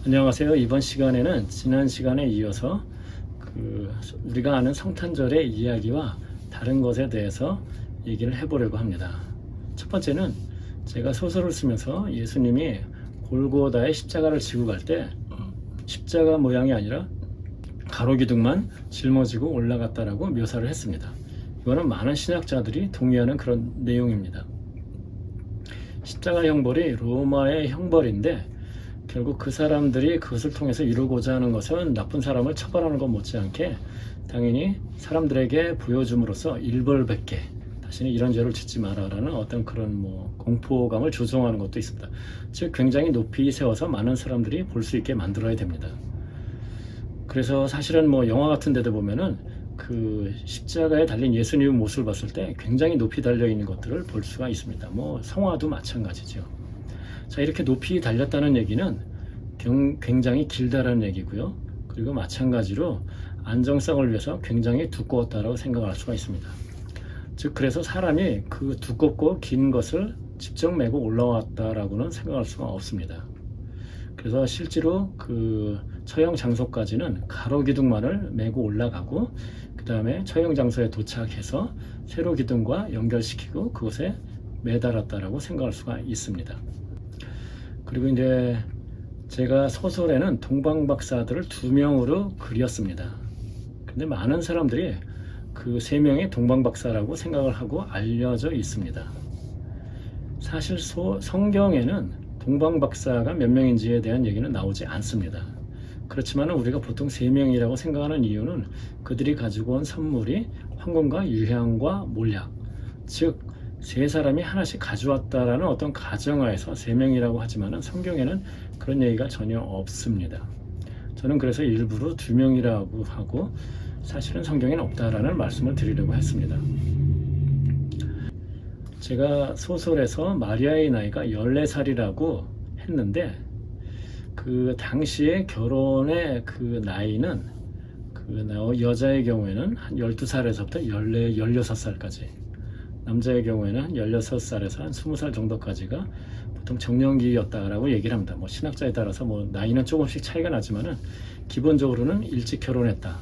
안녕하세요. 이번 시간에는 지난 시간에 이어서 우리가 아는 성탄절의 이야기와 다른 것에 대해서 얘기를 해보려고 합니다. 첫 번째는 제가 소설을 쓰면서 예수님이 골고다의 십자가를 지고 갈 때 십자가 모양이 아니라 가로기둥만 짊어지고 올라갔다라고 묘사를 했습니다. 이거는 많은 신학자들이 동의하는 그런 내용입니다. 십자가 형벌이 로마의 형벌인데 결국 그 사람들이 그것을 통해서 이루고자 하는 것은 나쁜 사람을 처벌하는 것 못지않게 당연히 사람들에게 보여줌으로써 일벌백계, 다시는 이런 죄를 짓지 마라라는 어떤 그런 공포감을 조성하는 것도 있습니다. 즉 굉장히 높이 세워서 많은 사람들이 볼 수 있게 만들어야 됩니다. 그래서 사실은 영화 같은 데도 보면은 그 십자가에 달린 예수님의 모습을 봤을 때 굉장히 높이 달려 있는 것들을 볼 수가 있습니다. 성화도 마찬가지죠. 자, 이렇게 높이 달렸다는 얘기는 굉장히 길다라는 얘기고요. 그리고 마찬가지로 안정성을 위해서 굉장히 두꺼웠다라고 생각할 수가 있습니다. 즉 그래서 사람이 그 두껍고 긴 것을 직접 메고 올라왔다라고는 생각할 수가 없습니다. 그래서 실제로 그 처형 장소까지는 가로기둥만을 메고 올라가고 그 다음에 처형 장소에 도착해서 세로 기둥과 연결시키고 그곳에 매달았다라고 생각할 수가 있습니다. 그리고 이제 제가 소설에는 동방박사들을 2명으로 그렸습니다. 근데 많은 사람들이 그 3명이 동방박사라고 생각을 하고 알려져 있습니다. 사실 성경에는 동방박사가 몇 명인지에 대한 얘기는 나오지 않습니다. 그렇지만 우리가 보통 3명이라고 생각하는 이유는 그들이 가지고 온 선물이 황금과 유향과 몰약, 즉 3사람이 하나씩 가져왔다라는 어떤 가정하에서 3명이라고 하지만 성경에는 그런 얘기가 전혀 없습니다. 저는 그래서 일부러 2명이라고 하고 사실은 성경에는 없다라는 말씀을 드리려고 했습니다. 제가 소설에서 마리아의 나이가 14살이라고 했는데 그 당시에 결혼의 그 나이는 여자의 경우에는 한 12살에서부터 16살까지, 남자의 경우에는 한 16살에서 한 20살 정도까지가 보통 정년기였다라고 얘기를 합니다. 신학자에 따라서 나이는 조금씩 차이가 나지만은 기본적으로는 일찍 결혼했다.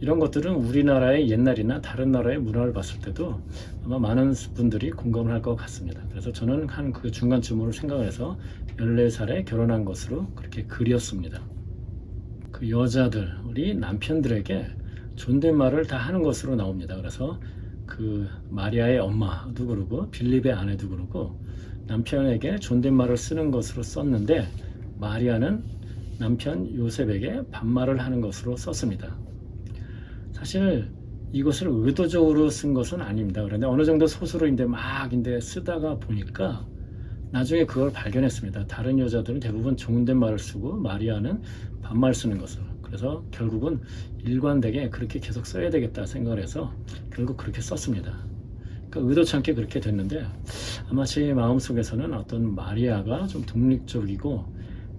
이런 것들은 우리나라의 옛날이나 다른 나라의 문화를 봤을 때도 아마 많은 분들이 공감을 할 것 같습니다. 그래서 저는 한 그 중간쯤으로 생각을 해서 14살에 결혼한 것으로 그렇게 그렸습니다. 그 여자들, 우리 남편들에게 존댓말을 다 하는 것으로 나옵니다. 그래서 그 마리아의 엄마도 그러고 빌립의 아내도 그러고 남편에게 존댓말을 쓰는 것으로 썼는데 마리아는 남편 요셉에게 반말을 하는 것으로 썼습니다. 사실 이것을 의도적으로 쓴 것은 아닙니다. 그런데 어느 정도 소설인데 쓰다가 보니까 나중에 그걸 발견했습니다. 다른 여자들은 대부분 존댓말을 쓰고 마리아는 반말 쓰는 것을. 그래서 결국은 일관되게 그렇게 계속 써야 되겠다 생각을 해서 결국 그렇게 썼습니다. 그러니까 의도치 않게 그렇게 됐는데 아마 제 마음속에서는 어떤 마리아가 좀 독립적이고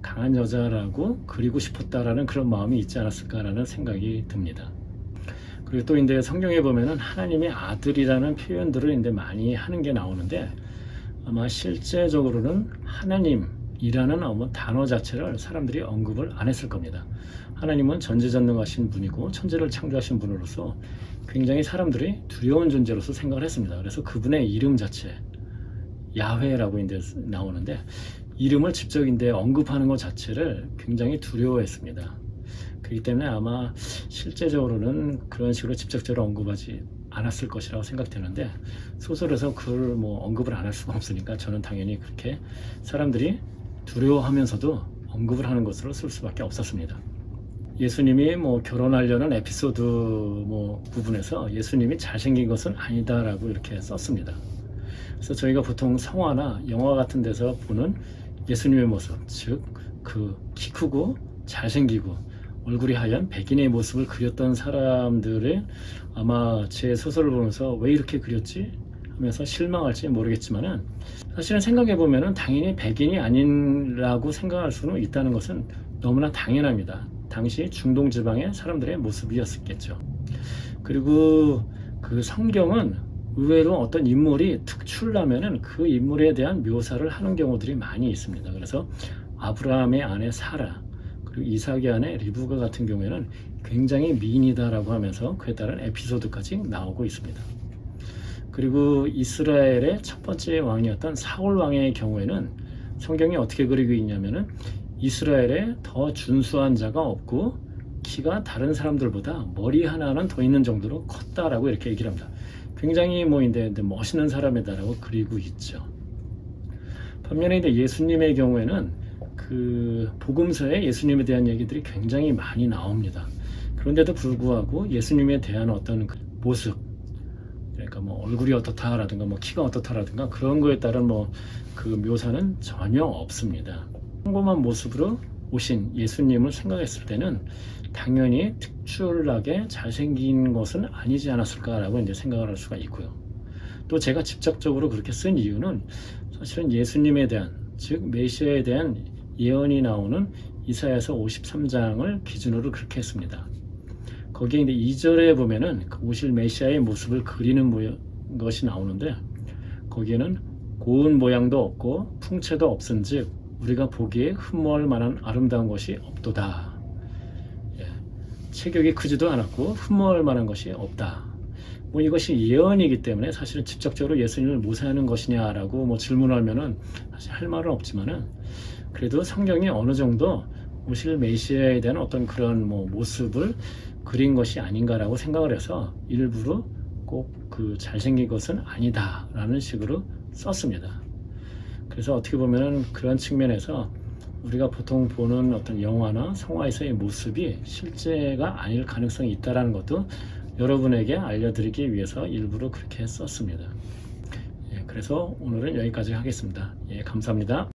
강한 여자라고 그리고 싶었다라는 그런 마음이 있지 않았을까라는 생각이 듭니다. 그리고 또 이제 성경에 보면은 하나님의 아들이라는 표현들을 이제 많이 하는 게 나오는데 아마 실제적으로는 하나님이라는 단어 자체를 사람들이 언급을 안 했을 겁니다. 하나님은 전지전능하신 분이고 천지를 창조하신 분으로서 굉장히 사람들이 두려운 존재로서 생각을 했습니다. 그래서 그분의 이름 자체 야훼라고 이제 나오는데 이름을 직접 이제 언급하는 것 자체를 굉장히 두려워했습니다. 그렇기 때문에 아마 실제적으로는 그런 식으로 직접적으로 언급하지 않았을 것이라고 생각되는데 소설에서 그걸 언급을 안 할 수가 없으니까 저는 당연히 그렇게 사람들이 두려워하면서도 언급을 하는 것으로 쓸 수밖에 없었습니다. 예수님이 결혼하려는 에피소드 부분에서 예수님이 잘생긴 것은 아니다라고 이렇게 썼습니다. 그래서 저희가 보통 성화나 영화 같은 데서 보는 예수님의 모습, 즉 그 키 크고 잘생기고 얼굴이 하얀 백인의 모습을 그렸던 사람들은 아마 제 소설을 보면서 왜 이렇게 그렸지? 하면서 실망할지 모르겠지만은 사실은 생각해보면은 당연히 백인이 아니라고 생각할 수는 있다는 것은 너무나 당연합니다. 당시 중동 지방의 사람들의 모습이었겠죠. 그리고 그 성경은 의외로 어떤 인물이 특출나면은 그 인물에 대한 묘사를 하는 경우들이 많이 있습니다. 그래서 아브라함의 아내 사라, 그리고 이삭의 아내 리브가 같은 경우에는 굉장히 미인이다라고 하면서 그에 따른 에피소드까지 나오고 있습니다. 그리고 이스라엘의 첫 번째 왕이었던 사울 왕의 경우에는 성경이 어떻게 그리고 있냐면은 이스라엘에 더 준수한 자가 없고 키가 다른 사람들보다 머리 하나는 더 있는 정도로 컸다라고 이렇게 얘기를 합니다. 굉장히 멋있는 사람이다라고 그리고 있죠. 반면에 이제 예수님의 경우에는 그 복음서에 예수님에 대한 얘기들이 굉장히 많이 나옵니다. 그런데도 불구하고 예수님에 대한 어떤 그 모습, 그러니까 뭐 얼굴이 어떻다라든가 뭐 키가 어떻다라든가 그런 거에 따른 뭐 그 묘사는 전혀 없습니다. 평범한 모습으로 오신 예수님을 생각했을 때는 당연히 특출나게 잘생긴 것은 아니지 않았을까라고 이제 생각을 할 수가 있고요. 또 제가 직접적으로 그렇게 쓴 이유는 사실은 예수님에 대한, 즉 메시아에 대한 예언이 나오는 이사야서 53장을 기준으로 그렇게 했습니다. 거기에 이제 2절에 보면은 그 오실 메시아의 모습을 그리는 것이 나오는데, 거기에는 고운 모양도 없고 풍채도 없은즉 우리가 보기에 흠모할 만한 아름다운 것이 없도다. 체격이 크지도 않았고 흠모할 만한 것이 없다. 뭐 이것이 예언이기 때문에 사실은 직접적으로 예수님을 모사하는 것이냐라고 뭐 질문하면은 사실 할 말은 없지만은, 그래도 성경이 어느 정도 오실 메시아에 대한 어떤 그런 뭐 모습을 그린 것이 아닌가라고 생각을 해서 일부러 꼭 그 잘생긴 것은 아니다라는 식으로 썼습니다. 그래서 어떻게 보면 그런 측면에서 우리가 보통 보는 어떤 영화나 성화에서의 모습이 실제가 아닐 가능성이 있다는 것도 여러분에게 알려드리기 위해서 일부러 그렇게 썼습니다. 그래서 오늘은 여기까지 하겠습니다. 감사합니다.